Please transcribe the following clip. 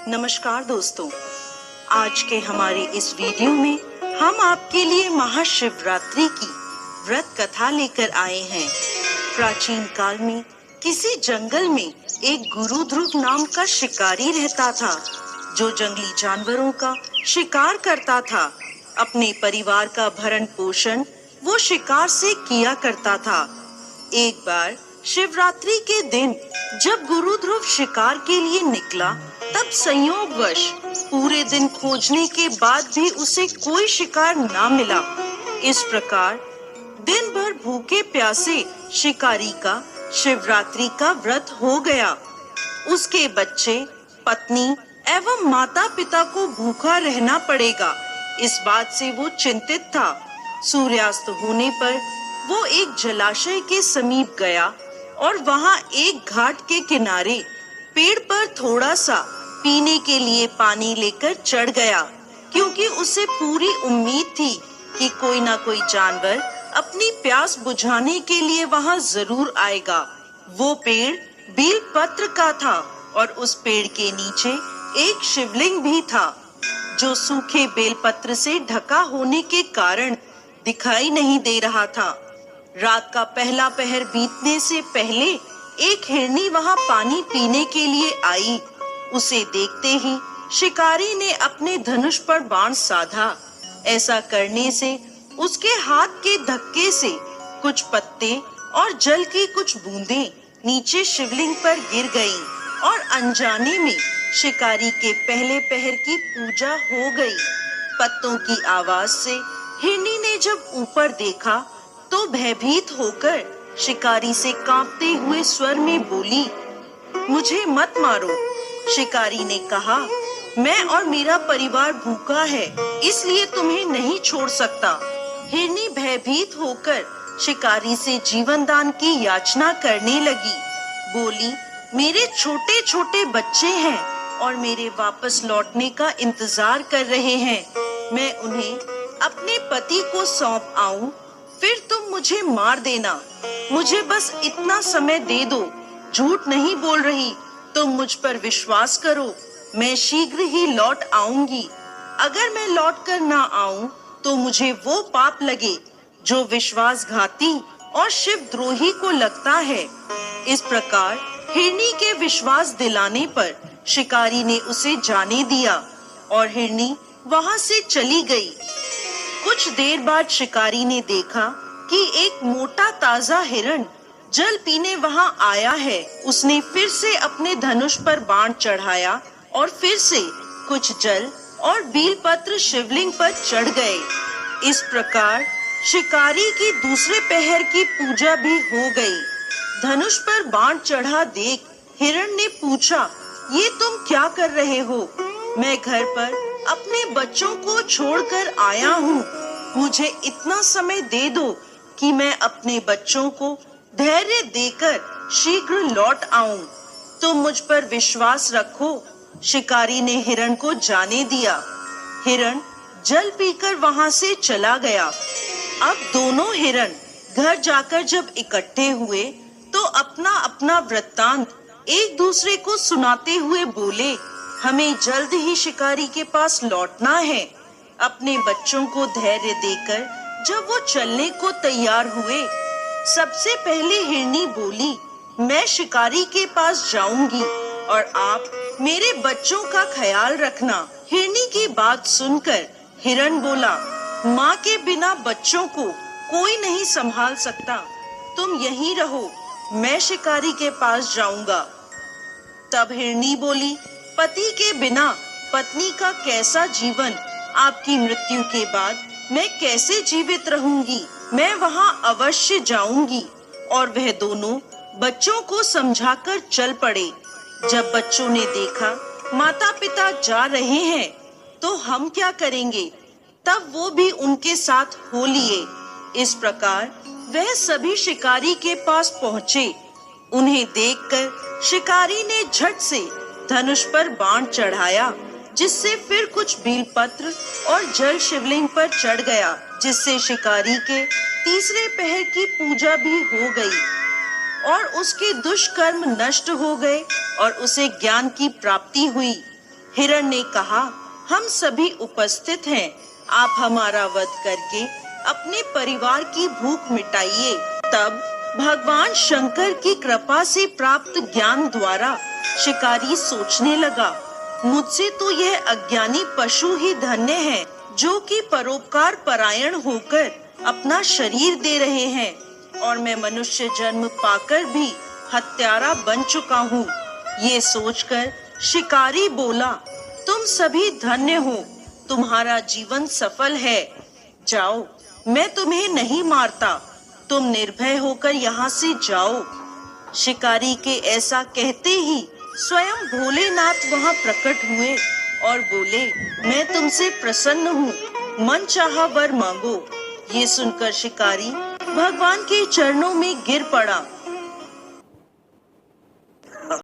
नमस्कार दोस्तों, आज के हमारे इस वीडियो में हम आपके लिए महाशिवरात्रि की व्रत कथा लेकर आए हैं। प्राचीन काल में किसी जंगल में एक गुरु ध्रुव नाम का शिकारी रहता था, जो जंगली जानवरों का शिकार करता था। अपने परिवार का भरण पोषण वो शिकार से किया करता था। एक बार शिवरात्रि के दिन जब गुरु ध्रुव शिकार के लिए निकला, तब संयोगवश पूरे दिन खोजने के बाद भी उसे कोई शिकार ना मिला। इस प्रकार दिन भर भूखे प्यासे शिकारी का शिवरात्रि का व्रत हो गया। उसके बच्चे, पत्नी एवं माता पिता को भूखा रहना पड़ेगा, इस बात से वो चिंतित था। सूर्यास्त होने पर वो एक जलाशय के समीप गया और वहां एक घाट के किनारे पेड़ पर थोड़ा सा पीने के लिए पानी लेकर चढ़ गया, क्योंकि उसे पूरी उम्मीद थी कि कोई ना कोई जानवर अपनी प्यास बुझाने के लिए वहां जरूर आएगा। वो पेड़ बीलपत्र का था और उस पेड़ के नीचे एक शिवलिंग भी था, जो सूखे बेलपत्र से ढका होने के कारण दिखाई नहीं दे रहा था। रात का पहला पहर बीतने से पहले एक हिरनी वहां पानी पीने के लिए आई। उसे देखते ही शिकारी ने अपने धनुष पर बाण साधा। ऐसा करने से उसके हाथ के धक्के से कुछ पत्ते और जल की कुछ बूंदें नीचे शिवलिंग पर गिर गईं और अनजाने में शिकारी के पहले पहर की पूजा हो गई। पत्तों की आवाज से हिरनी ने जब ऊपर देखा तो भयभीत होकर शिकारी से कांपते हुए स्वर में बोली, मुझे मत मारो। शिकारी ने कहा, मैं और मेरा परिवार भूखा है, इसलिए तुम्हें नहीं छोड़ सकता। हिरनी भयभीत होकर शिकारी से जीवन दान की याचना करने लगी। बोली, मेरे छोटे छोटे बच्चे हैं और मेरे वापस लौटने का इंतजार कर रहे हैं। मैं उन्हें अपने पति को सौंप आऊं, फिर तुम मुझे मार देना। मुझे बस इतना समय दे दो। झूठ नहीं बोल रही, तुम मुझ पर विश्वास करो। मैं शीघ्र ही लौट आऊंगी। अगर मैं लौट कर ना आऊं तो मुझे वो पाप लगे जो विश्वासघाती और शिवद्रोही को लगता है। इस प्रकार हिरनी के विश्वास दिलाने पर शिकारी ने उसे जाने दिया और हिरनी वहां से चली गई। कुछ देर बाद शिकारी ने देखा कि एक मोटा ताजा हिरण जल पीने वहां आया है। उसने फिर से अपने धनुष पर बाण चढ़ाया और फिर से कुछ जल और बीलपत्र शिवलिंग पर चढ़ गए। इस प्रकार शिकारी की दूसरे पहर की पूजा भी हो गई। धनुष पर बाण चढ़ा देख हिरण ने पूछा, ये तुम क्या कर रहे हो? मैं घर पर अपने बच्चों को छोड़कर आया हूँ। मुझे इतना समय दे दो कि मैं अपने बच्चों को धैर्य देकर शीघ्र लौट आऊं। तुम मुझ पर विश्वास रखो। शिकारी ने हिरण को जाने दिया। हिरण जल पीकर वहां से चला गया। अब दोनों हिरण घर जाकर जब इकट्ठे हुए तो अपना अपना वृत्तांत एक दूसरे को सुनाते हुए बोले, हमें जल्द ही शिकारी के पास लौटना है। अपने बच्चों को धैर्य देकर जब वो चलने को तैयार हुए, सबसे पहले हिरनी बोली, मैं शिकारी के पास जाऊंगी और आप मेरे बच्चों का ख्याल रखना। हिरनी की बात सुनकर हिरण बोला, माँ के बिना बच्चों को कोई नहीं संभाल सकता। तुम यहीं रहो, मैं शिकारी के पास जाऊंगा। तब हिरनी बोली, पति के बिना पत्नी का कैसा जीवन? आपकी मृत्यु के बाद मैं कैसे जीवित रहूंगी? मैं वहां अवश्य जाऊंगी। और वह दोनों बच्चों को समझाकर चल पड़े। जब बच्चों ने देखा माता पिता जा रहे हैं तो हम क्या करेंगे, तब वो भी उनके साथ हो लिए। इस प्रकार वह सभी शिकारी के पास पहुँचे। उन्हें देखकर शिकारी ने झट से धनुष पर बाण चढ़ाया, जिससे फिर कुछ बीलपत्र और जल शिवलिंग पर चढ़ गया, जिससे शिकारी के तीसरे पहर की पूजा भी हो गई। और उसके दुष्कर्म नष्ट हो गए और उसे ज्ञान की प्राप्ति हुई। हिरण ने कहा, हम सभी उपस्थित हैं, आप हमारा वध करके अपने परिवार की भूख मिटाइए। तब भगवान शंकर की कृपा से प्राप्त ज्ञान द्वारा शिकारी सोचने लगा, मुझसे तो यह अज्ञानी पशु ही धन्य है जो कि परोपकार परायण होकर अपना शरीर दे रहे हैं, और मैं मनुष्य जन्म पाकर भी हत्यारा बन चुका हूँ। ये सोचकर शिकारी बोला, तुम सभी धन्य हो, तुम्हारा जीवन सफल है। जाओ, मैं तुम्हें नहीं मारता, तुम निर्भय होकर यहाँ से जाओ। शिकारी के ऐसा कहते ही स्वयं भोलेनाथ वहाँ प्रकट हुए और बोले, मैं तुमसे प्रसन्न हूँ, मन चाहा वर मांगो। ये सुनकर शिकारी भगवान के चरणों में गिर पड़ा